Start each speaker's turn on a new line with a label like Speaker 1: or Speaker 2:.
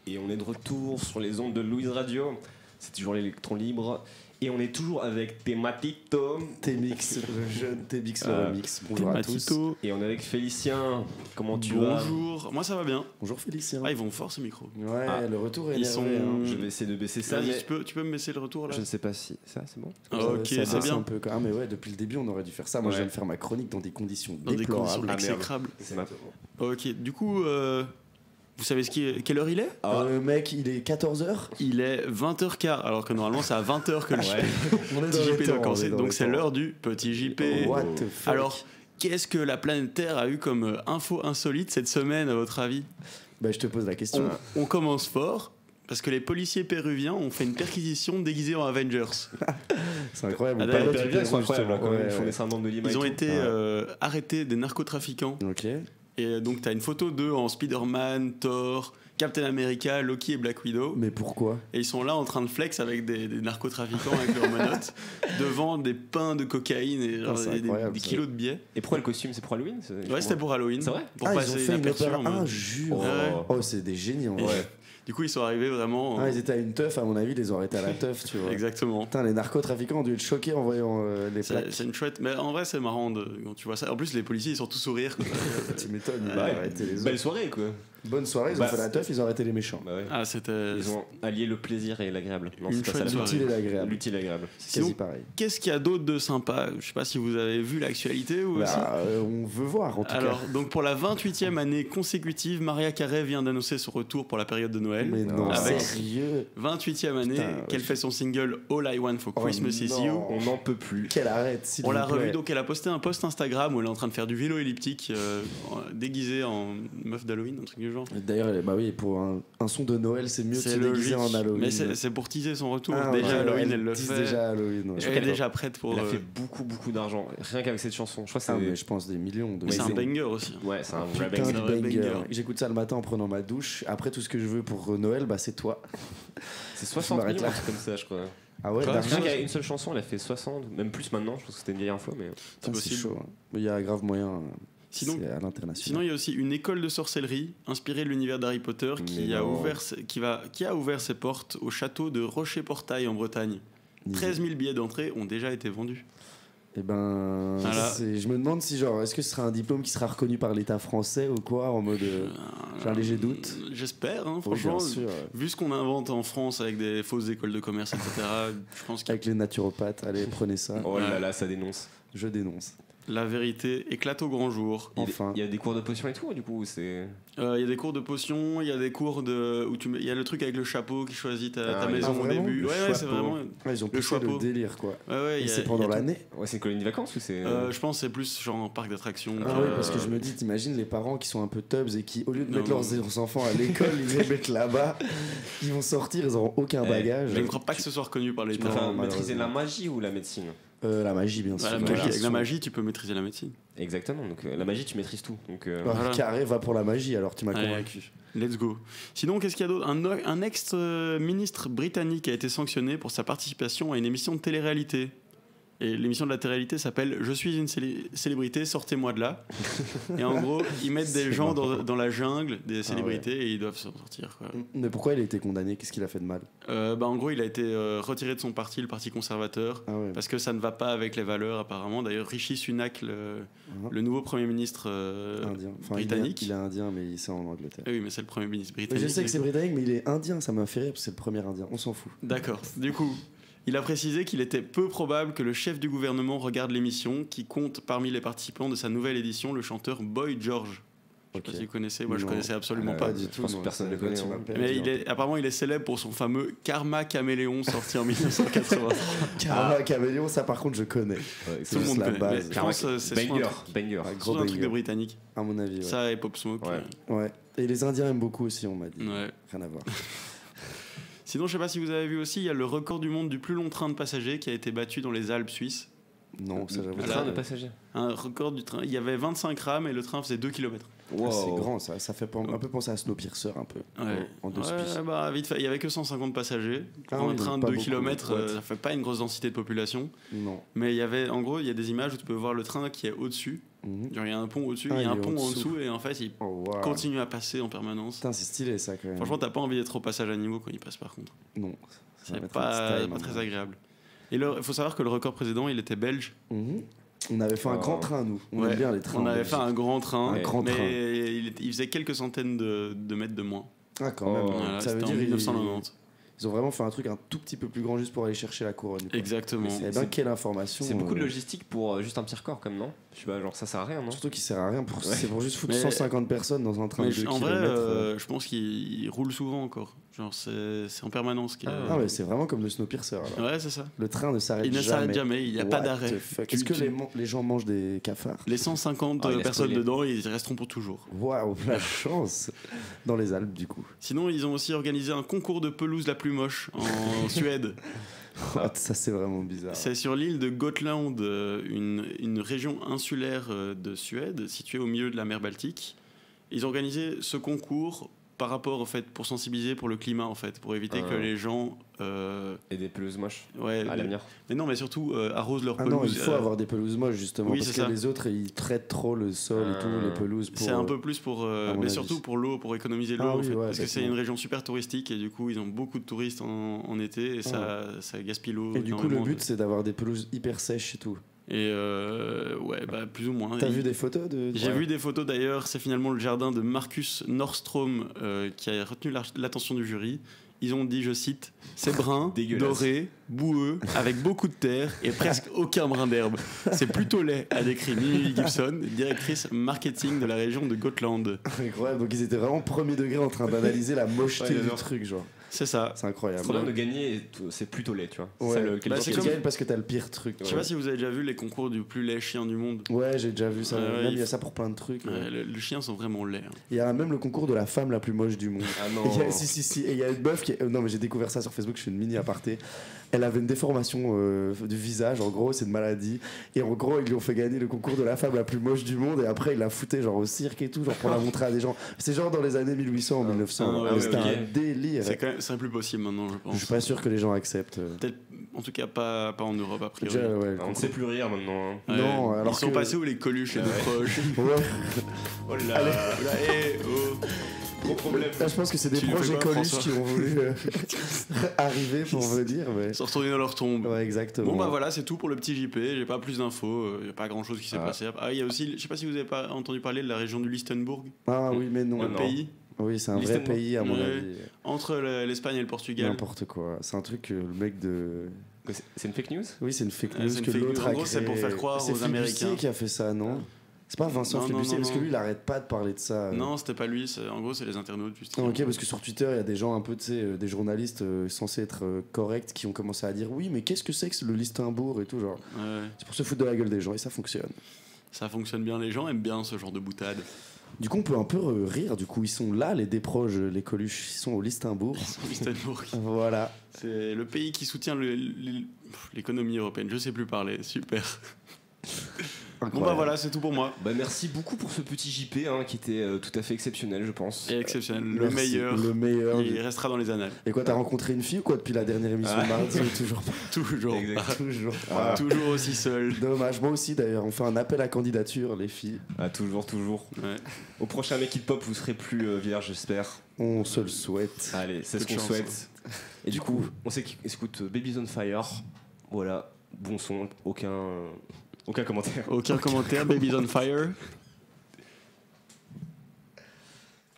Speaker 1: Et on est de retour sur les ondes de Louise Radio. C'est toujours l'électron libre. Et on est toujours avec Tematito.
Speaker 2: T-Mix, le jeune T-Mix, le remix. Bonjour à tous.
Speaker 1: Et on est avec Félicien. Comment tu vas?
Speaker 3: Bonjour, moi ça va bien.
Speaker 2: Bonjour Félicien.
Speaker 3: Ah, ils vont fort ces micros.
Speaker 2: Ouais, le retour est énervé.
Speaker 1: Je vais essayer de baisser ça. Mais...
Speaker 3: tu peux me baisser le retour là?
Speaker 1: Je ne sais pas si ça c'est bon.
Speaker 3: Ok, c'est bien.
Speaker 2: Un peu quand même, mais ouais, depuis le début on aurait dû faire ça. Moi je viens de faire ma chronique dans des conditions
Speaker 3: déplorables.
Speaker 2: Des conditions
Speaker 3: exécrables.
Speaker 1: C'est ma...
Speaker 3: Ok, du coup, vous savez quelle heure il est?
Speaker 2: Mec, il est 14h.
Speaker 3: Il est 20h15, alors que normalement c'est à 20h que le
Speaker 2: on est
Speaker 3: petit JP doit commencer. Donc c'est l'heure du petit JP.
Speaker 2: What the fuck?
Speaker 3: Alors, qu'est-ce que la planète Terre a eu comme info insolite cette semaine à votre avis?
Speaker 2: Bah je te pose la question.
Speaker 3: On commence fort. Parce que les policiers péruviens ont fait une perquisition déguisée en Avengers.
Speaker 2: C'est incroyable.
Speaker 1: Les Péruviens ils sont incroyables quand même. Ils font des syndromes de Lima.
Speaker 3: Ils ont été arrêtés des narcotrafiquants.
Speaker 2: Ok.
Speaker 3: Et donc t'as une photo d'eux en Spider-Man, Thor, Captain America, Loki et Black Widow.
Speaker 2: Mais pourquoi?
Speaker 3: Et ils sont là en train de flex avec des narcotrafiquants avec leurs menottes devant des pains de cocaïne et genre des kilos de billets.
Speaker 1: Et pourquoi le costume? C'est pour Halloween?
Speaker 3: Ouais, c'était pour Halloween.
Speaker 1: C'est vrai?
Speaker 3: Pour
Speaker 2: ils ont
Speaker 3: passer
Speaker 2: fait une opéra.
Speaker 3: inaperçu.
Speaker 2: Oh, c'est des génies en vrai.
Speaker 3: Du coup, ils sont arrivés vraiment.
Speaker 2: Ils étaient à une teuf, à mon avis, ils les ont arrêtés à la teuf, tu vois.
Speaker 3: Exactement.
Speaker 2: Putain, les narcotrafiquants ont dû être choqués en voyant les plaques.
Speaker 3: C'est une chouette. Mais en vrai, c'est marrant quand tu vois ça. En plus, les policiers, ils sont tous sourires.
Speaker 2: Tu m'étonnes, ils ont arrêté les autres.
Speaker 1: Belle soirée, quoi.
Speaker 2: Bonne soirée, ils ont fait la teuf, ils ont arrêté les méchants.
Speaker 1: Bah ouais.
Speaker 3: Ah, c'était.
Speaker 1: Ils ont allié le plaisir et l'agréable. Non,
Speaker 3: Une
Speaker 1: c'est pas ça.
Speaker 2: L'utile et l'agréable.
Speaker 1: L'utile et l'agréable.
Speaker 2: C'est quasi pareil.
Speaker 3: Qu'est-ce qu'il y a d'autre de sympa? Je sais pas si vous avez vu l'actualité ou aussi.
Speaker 2: On veut voir en tout cas.
Speaker 3: Alors, donc pour la 28e année consécutive, Mariah Carey vient d'annoncer son retour pour la période de Noël.
Speaker 2: Mais non,
Speaker 3: avec
Speaker 2: sérieux?
Speaker 3: 28e année qu'elle fait son single All I Want for Christmas Is You.
Speaker 1: On n'en peut plus.
Speaker 2: Qu'elle arrête, s'il vous
Speaker 3: On l'a
Speaker 2: plaît.
Speaker 3: revu, donc elle a posté un post Instagram où elle est en train de faire du vélo elliptique déguisée en meuf d'Halloween, un truc du genre.
Speaker 2: D'ailleurs, bah oui, pour un son de Noël, c'est mieux de se déguiser en Halloween.
Speaker 3: Mais c'est pour teaser son retour.
Speaker 2: Ouais,
Speaker 3: Halloween, elle le fait.
Speaker 2: Déjà Halloween. Ouais.
Speaker 3: Elle est déjà prête pour.
Speaker 1: Elle a fait beaucoup d'argent, rien qu'avec cette chanson. Je crois que c'est.
Speaker 2: Mais je pense des millions.
Speaker 3: Mais c'est un banger aussi.
Speaker 1: Ouais, c'est un vrai
Speaker 2: Putain de
Speaker 1: banger.
Speaker 2: banger. J'écoute ça le matin en prenant ma douche. Après, tout ce que je veux pour Noël, bah c'est toi.
Speaker 1: C'est 60 millions, un truc comme ça, je crois.
Speaker 2: Ah ouais,
Speaker 1: rien qu'avec une seule chanson, elle a fait 60, même plus maintenant. Je pense que c'était une vieille info, mais
Speaker 2: c'est chaud. Il y a grave moyen.
Speaker 3: Sinon,
Speaker 2: à l'international.
Speaker 3: Sinon, il y a aussi une école de sorcellerie inspirée de l'univers d'Harry Potter qui a ouvert ses portes au château de Rocher-Portail en Bretagne. 13 000 billets d'entrée ont déjà été vendus.
Speaker 2: Et ben,
Speaker 3: voilà.
Speaker 2: Je me demande si est-ce que ce sera un diplôme qui sera reconnu par l'État français ou quoi, en mode, j'ai un léger doute.
Speaker 3: J'espère, franchement,
Speaker 2: bien sûr.
Speaker 3: Vu ce qu'on invente en France avec des fausses écoles de commerce, etc. Je pense
Speaker 2: avec les naturopathes, allez, prenez ça.
Speaker 1: Oh là là, ça dénonce.
Speaker 2: Je dénonce.
Speaker 3: La vérité éclate au grand jour.
Speaker 2: Enfin.
Speaker 1: Il y a des cours de potions et tout, du coup, c'est.
Speaker 3: Il y a des cours de potions, il y a des cours il y a le truc avec le chapeau qui choisit ta maison au début. Ouais, c'est vraiment.
Speaker 2: Ils ont poussé le délire, quoi.
Speaker 3: Et
Speaker 2: c'est pendant l'année.
Speaker 1: Ouais, c'est une colonie de vacances ou c'est.
Speaker 3: Je pense que c'est plus genre un parc d'attractions.
Speaker 2: Oui, parce que je me dis, t'imagines les parents qui sont un peu tubs et qui, au lieu de mettre leurs enfants à l'école, ils les mettent là-bas. Ils vont sortir, ils n'auront aucun bagage.
Speaker 3: Je ne crois pas que ce soit reconnu par l'État.
Speaker 1: Tu peux maîtriser la magie ou la médecine?
Speaker 2: La magie, bien sûr.
Speaker 3: Avec la magie, tu peux maîtriser la médecine.
Speaker 1: Exactement, donc la magie, tu maîtrises tout. Donc,
Speaker 2: Carré va pour la magie, alors tu m'as convaincu.
Speaker 3: Let's go. Sinon, qu'est-ce qu'il y a d'autre? Un ex-ministre britannique a été sanctionné pour sa participation à une émission de télé-réalité. Et l'émission de la télé-réalité s'appelle « Je suis une célébrité, sortez-moi de là ». Et en gros, ils mettent des gens dans la jungle des célébrités et ils doivent s'en sortir, quoi.
Speaker 2: Mais pourquoi il a été condamné? Qu'est-ce qu'il a fait de mal?
Speaker 3: En gros, il a été retiré de son parti, le parti conservateur, parce que ça ne va pas avec les valeurs apparemment. D'ailleurs, Rishi Sunak, le nouveau Premier ministre britannique...
Speaker 2: Il est indien, mais c'est en Angleterre.
Speaker 3: Oui, mais c'est le Premier ministre britannique.
Speaker 2: Mais je sais que c'est britannique, mais il est indien, ça m'a fait rire, parce que c'est le premier indien. On s'en fout.
Speaker 3: D'accord. Du coup... Il a précisé qu'il était peu probable que le chef du gouvernement regarde l'émission, qui compte parmi les participants de sa nouvelle édition le chanteur Boy George. Je ne sais pas si vous connaissez, moi je connaissais absolument pas.
Speaker 2: Du tout,
Speaker 1: personne ne le connaît.
Speaker 3: Mais apparemment il est célèbre pour son fameux Karma Caméléon sorti en 1980.
Speaker 2: Karma Caméléon, ça par contre je connais.
Speaker 3: Tout le monde connaît.
Speaker 1: Base.
Speaker 3: Je pense que c'est
Speaker 1: banger.
Speaker 3: Un truc de britannique.
Speaker 2: À mon avis.
Speaker 3: Ça et Pop Smoke.
Speaker 2: Ouais. Et les Indiens aiment beaucoup aussi, on m'a dit.
Speaker 3: Ouais.
Speaker 2: Rien à voir.
Speaker 3: Sinon, je sais pas si vous avez vu aussi, il y a le record du monde du plus long train de passagers qui a été battu dans les Alpes suisses.
Speaker 2: Non, ça j'avoue.
Speaker 1: Le train de passagers.
Speaker 3: Un record du train. Il y avait 25 rames et le train faisait 2 km.
Speaker 1: Wow.
Speaker 2: C'est grand, ça fait un peu penser à Snowpiercer un peu.
Speaker 3: Ouais.
Speaker 2: En deux
Speaker 3: Ouais,
Speaker 2: spies.
Speaker 3: bah, vite fait. Il y avait que 150 passagers.
Speaker 2: Ah
Speaker 3: un
Speaker 2: oui,
Speaker 3: train
Speaker 2: donc
Speaker 3: de
Speaker 2: pas
Speaker 3: 2
Speaker 2: beaucoup,
Speaker 3: km,
Speaker 2: ouais.
Speaker 3: ça fait pas une grosse densité de population.
Speaker 2: Non.
Speaker 3: Mais il y avait, en gros, il y a des images où tu peux voir le train qui est au-dessus.
Speaker 2: Mhm.
Speaker 3: Genre, il y a un pont au-dessus,
Speaker 2: Ah,
Speaker 3: il y a un
Speaker 2: il est
Speaker 3: pont en
Speaker 2: au-dessous.
Speaker 3: dessous et en fait, il
Speaker 2: Oh, wow.
Speaker 3: continue à passer en permanence.
Speaker 2: Putain, c'est stylé ça quand même.
Speaker 3: Franchement, t'as pas envie d'être au passage à niveau quand il passe par contre.
Speaker 2: Non. Ça va
Speaker 3: C'est
Speaker 2: mettre un
Speaker 3: pas,
Speaker 2: petit time,
Speaker 3: pas
Speaker 2: hein.
Speaker 3: très agréable. Et il faut savoir que le record précédent, il était belge.
Speaker 2: Mhm. On avait fait un grand train, nous. On
Speaker 3: Ouais,
Speaker 2: aime bien les trains.
Speaker 3: on
Speaker 2: en
Speaker 3: avait
Speaker 2: Belgique.
Speaker 3: fait un grand train,
Speaker 2: Un grand
Speaker 3: mais
Speaker 2: train.
Speaker 3: il faisait quelques centaines de mètres de moins.
Speaker 2: Ah, quand même.
Speaker 1: Oh.
Speaker 3: Voilà,
Speaker 2: Ça veut
Speaker 3: c'était
Speaker 2: dire
Speaker 3: en 1990.
Speaker 2: ils ont vraiment fait un truc un tout petit peu plus grand juste pour aller chercher la couronne. quoi.
Speaker 3: Exactement.
Speaker 2: Eh ben, quelle information.
Speaker 1: C'est beaucoup de logistique pour juste un petit record, comme non? Je sais pas, genre ça sert à rien, non?
Speaker 2: Surtout qu'il sert à rien.
Speaker 1: Ouais.
Speaker 2: C'est pour juste foutre
Speaker 3: Mais-
Speaker 2: 150 personnes dans un train
Speaker 3: Mais
Speaker 2: de 2
Speaker 3: en vrai,
Speaker 2: km.
Speaker 3: je pense qu'il roule souvent encore. Genre, c'est en permanence.
Speaker 2: Ah ouais, c'est vraiment comme le Snowpiercer. Alors.
Speaker 3: Ouais, c'est ça.
Speaker 2: Le train ne s'arrête
Speaker 3: Il
Speaker 2: jamais.
Speaker 3: ne s'arrête jamais, il n'y a pas
Speaker 2: What
Speaker 3: d'arrêt.
Speaker 2: the fuck.
Speaker 3: Tu-
Speaker 2: Est-ce que
Speaker 3: tu-
Speaker 2: les gens mangent des cafards?
Speaker 3: Les 150
Speaker 1: Ah, il a
Speaker 3: personnes
Speaker 1: spoilé.
Speaker 3: dedans, ils resteront pour toujours.
Speaker 2: Waouh, la chance. Dans les Alpes, du coup.
Speaker 3: Sinon, ils ont aussi organisé un concours de pelouse la plus moche en Suède.
Speaker 2: Ça, c'est vraiment bizarre.
Speaker 3: C'est sur l'île de Gotland, une région insulaire de Suède, située au milieu de la mer Baltique. Ils ont organisé ce concours par rapport, en fait, pour sensibiliser pour le climat, en fait, pour éviter que les gens...
Speaker 1: Et des pelouses moches
Speaker 3: ouais,
Speaker 1: à l'avenir.
Speaker 3: mais non, mais surtout arrosent leurs
Speaker 2: Ah
Speaker 3: pelouses.
Speaker 2: non, il faut avoir des pelouses moches justement
Speaker 3: oui,
Speaker 2: parce
Speaker 3: c'est
Speaker 2: que
Speaker 3: ça.
Speaker 2: les autres ils traitent trop le sol et tout, les pelouses pour.
Speaker 3: C'est un peu plus pour,
Speaker 2: mon
Speaker 3: mais
Speaker 2: avis.
Speaker 3: surtout pour l'eau, pour économiser l'eau,
Speaker 2: Ah
Speaker 3: en
Speaker 2: oui,
Speaker 3: fait,
Speaker 2: ouais,
Speaker 3: parce que c'est
Speaker 2: exactement.
Speaker 3: une région super touristique et du coup ils ont beaucoup de touristes en été et ça gaspille l'eau.
Speaker 2: Et du coup, le
Speaker 3: énormément.
Speaker 2: but c'est d'avoir des pelouses hyper sèches et tout.
Speaker 3: Et ouais, bah plus ou moins.
Speaker 2: T'as
Speaker 3: Et-
Speaker 2: vu des photos de.
Speaker 3: J'ai vu des photos d'ailleurs, c'est finalement le jardin de Marcus Nordstrom qui a retenu l'attention du jury. Ils ont dit, je cite, c'est brun,
Speaker 1: Dégueulasse.
Speaker 3: doré, boueux, avec beaucoup de terre et presque aucun brin d'herbe. C'est plutôt laid, a décrit Mimi Gibson, directrice marketing de la région de Gotland.
Speaker 2: Incroyable, donc ils étaient vraiment premier degré en train d'analyser la mocheté
Speaker 1: Ouais,
Speaker 2: du
Speaker 1: j'adore.
Speaker 2: truc, genre.
Speaker 3: C'est ça.
Speaker 2: C'est incroyable.
Speaker 1: Le problème de gagner, c'est plutôt laid, tu vois.
Speaker 2: Ouais.
Speaker 1: Ça, le-
Speaker 2: Bah,
Speaker 3: c'est
Speaker 2: tu
Speaker 3: comme-
Speaker 2: gagnes parce que t'as le pire truc.
Speaker 3: Je sais pas si vous avez déjà vu les concours du plus laid chien du monde.
Speaker 2: Ouais, j'ai déjà vu ça.
Speaker 3: Ouais,
Speaker 2: Même il y a
Speaker 3: il
Speaker 2: ça pour plein de trucs.
Speaker 3: Ouais, les chiens sont vraiment laids. hein.
Speaker 2: Il y a même le concours de la femme la plus moche du monde.
Speaker 1: Ah non.
Speaker 2: Si. Et il y a une meuf qui. Non, mais j'ai découvert ça sur Facebook, je fais une mini aparté. Elle avait une déformation du visage, en gros, c'est une maladie. Et en gros, ils lui ont fait gagner le concours de la femme la plus moche du monde. Et après, ils la foutaient genre au cirque et tout, genre pour la montrer à des gens. C'est genre dans les années 1800, 1900.
Speaker 3: Ah ouais,
Speaker 2: C'était
Speaker 1: ok.
Speaker 2: un délire.
Speaker 3: C'est quand même plus possible maintenant, je pense.
Speaker 2: Je suis pas sûr que les gens acceptent.
Speaker 3: Peut-être, en tout cas, pas en Europe a priori.
Speaker 2: Déjà, ouais, le
Speaker 1: On ne
Speaker 2: concours.
Speaker 1: sait plus rire maintenant. hein.
Speaker 3: Ouais,
Speaker 2: Non, alors
Speaker 3: ils sont
Speaker 2: que-
Speaker 3: passés où les coluches et nos proches.
Speaker 2: Ouais.
Speaker 1: Oh là là, gros problème.
Speaker 2: Là, je pense que c'est des
Speaker 3: Tu lui
Speaker 2: proches
Speaker 3: fais quoi,
Speaker 2: Coluche
Speaker 3: François
Speaker 2: qui ont voulu arriver pour venir. Mais...
Speaker 3: Ils sont retournés dans leur tombe.
Speaker 2: Ouais, exactement.
Speaker 3: Bon bah voilà, c'est tout pour le petit JP, j'ai pas plus d'infos, il y a pas grand chose qui s'est
Speaker 1: Ah.
Speaker 3: passé. Ah, il y a aussi, je sais pas si vous avez pas entendu parler de la région du Liechtenbourg,
Speaker 2: Ah oui, mais non.
Speaker 1: Ouais,
Speaker 3: le
Speaker 1: non.
Speaker 3: pays,
Speaker 2: Oui, c'est un vrai
Speaker 1: Liechtenbourg.
Speaker 2: pays à mon
Speaker 3: Ouais.
Speaker 2: avis.
Speaker 3: entre l'Espagne et le Portugal.
Speaker 2: N'importe quoi. C'est un truc que le mec de.
Speaker 1: C'est une fake news?
Speaker 2: Oui, c'est une fake
Speaker 3: Ouais,
Speaker 2: news
Speaker 3: c'est une
Speaker 2: que
Speaker 3: fake news.
Speaker 2: l'autre
Speaker 3: En
Speaker 2: a
Speaker 3: gros, c'est
Speaker 2: créé.
Speaker 3: pour faire croire
Speaker 2: C'est
Speaker 3: aux
Speaker 2: Flibustier
Speaker 3: Américains.
Speaker 2: qui a fait ça, non? C'est pas Vincent
Speaker 3: Non,
Speaker 2: Flibustier,
Speaker 3: non,
Speaker 2: parce que
Speaker 3: non.
Speaker 2: lui, il arrête pas de parler de ça.
Speaker 3: Non, c'était pas lui, en gros c'est les internautes juste.
Speaker 2: Ok, parce que sur Twitter, il y a des gens un peu, tu sais, des journalistes censés être corrects qui ont commencé à dire oui, mais qu'est-ce que c'est que le Liechtenbourg et tout, genre.
Speaker 3: Ouais,
Speaker 2: C'est pour se foutre de la gueule des gens et ça fonctionne.
Speaker 3: ça fonctionne bien, les gens aiment bien ce genre de boutade.
Speaker 2: Du coup, on peut un peu rire, du coup, ils sont là, les Desproges, les Coluches, ils sont au Liechtenbourg.
Speaker 3: Liechtenbourg,
Speaker 2: Voilà.
Speaker 3: c'est le pays qui soutient l'économie européenne, je sais plus parler, super. Bon bah
Speaker 2: Incroyable.
Speaker 3: voilà, c'est tout pour moi.
Speaker 1: Bah merci beaucoup pour ce petit JP hein, qui était tout à fait exceptionnel, je pense.
Speaker 3: Et exceptionnel, le
Speaker 2: Merci.
Speaker 3: meilleur,
Speaker 2: Le meilleur.
Speaker 3: il restera dans les annales.
Speaker 2: Et quoi, t'as rencontré une fille ou quoi depuis la dernière émission de mardi ou toujours pas?
Speaker 3: Toujours.
Speaker 1: Exact.
Speaker 2: Toujours
Speaker 1: Ah.
Speaker 2: pas.
Speaker 3: Toujours aussi seul.
Speaker 2: Dommage, moi aussi d'ailleurs, on fait un appel à candidature, les filles.
Speaker 1: Ah, toujours.
Speaker 3: Ouais.
Speaker 1: Au prochain Make It Pop, vous serez plus vierge, j'espère.
Speaker 2: On se le souhaite.
Speaker 1: Allez, c'est
Speaker 3: Peu
Speaker 1: ce
Speaker 3: de
Speaker 1: qu'on
Speaker 3: chance.
Speaker 1: souhaite. Et du coup, on sait qu'ils écoutent Babies on Fire. Voilà, bon son, aucun commentaire.
Speaker 3: Aucun commentaire, Baby's on Fire.